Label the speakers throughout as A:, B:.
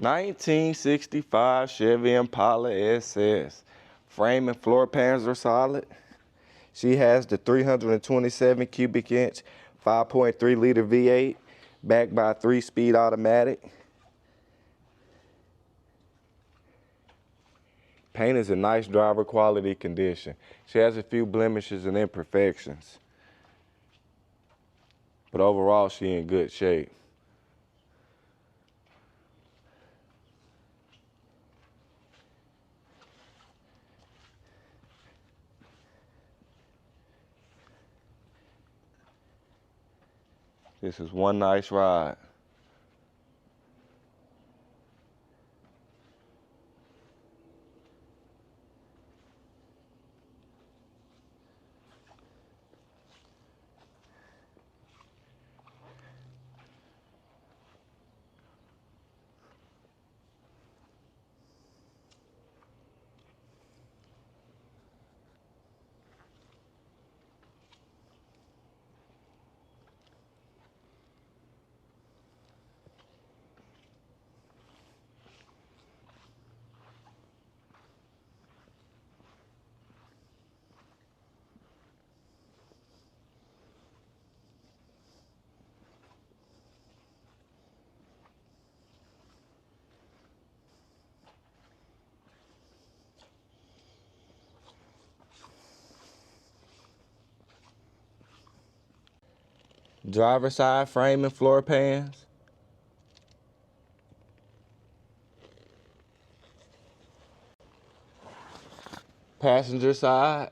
A: 1965 Chevy Impala SS. Frame and floor pans are solid. She has the 327 cubic inch, 5.3 liter V8, backed by a 3-speed automatic. Paint is in nice driver quality condition. She has a few blemishes and imperfections, but overall she in good shape. This is one nice ride. Driver side frame and floor pans. Passenger side.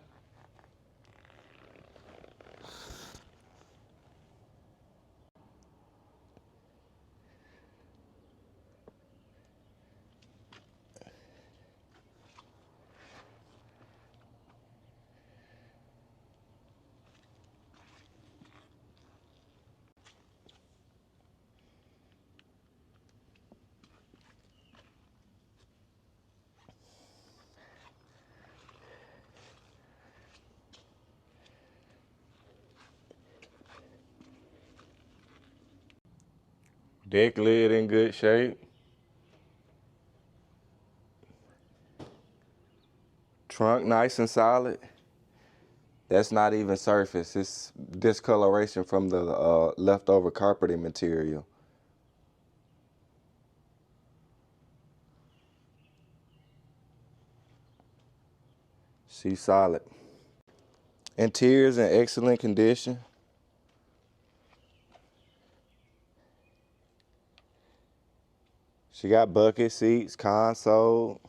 A: Deck lid in good shape. Trunk nice and solid. That's not even surface. It's discoloration from the leftover carpeting material. She's solid. Interior's in excellent condition. She got bucket seats, console.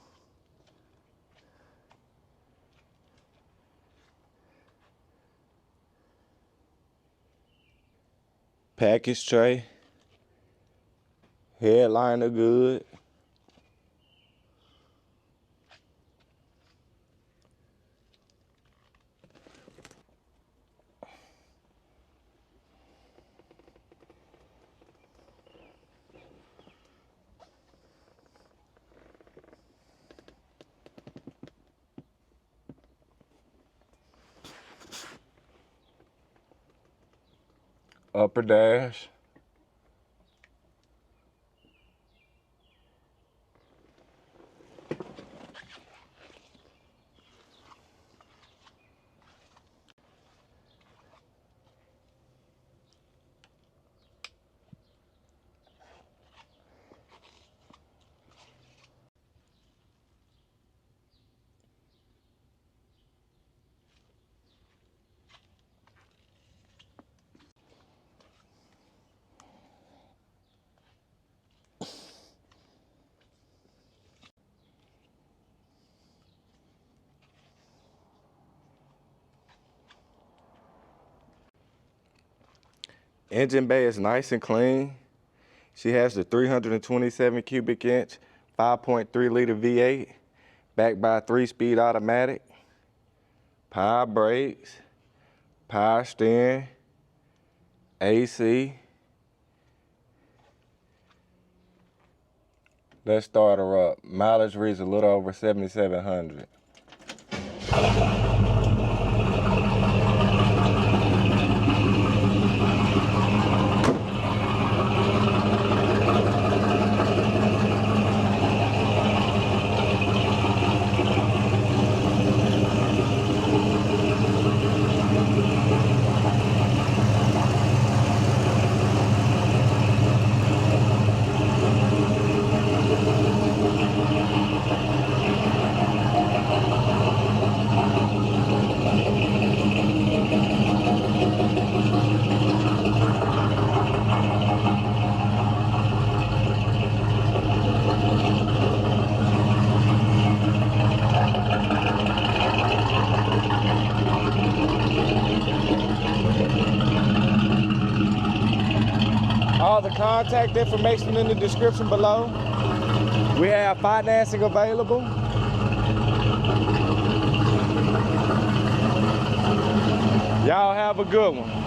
A: Package tray. Headliner good. Upper dash. Engine bay is nice and clean. She has the 327 cubic inch, 5.3 liter V8, backed by a 3-speed automatic, power brakes, power steering, AC. Let's start her up. Mileage reads a little over 7,700. All the contact information in the description below. We have financing available. Y'all have a good one.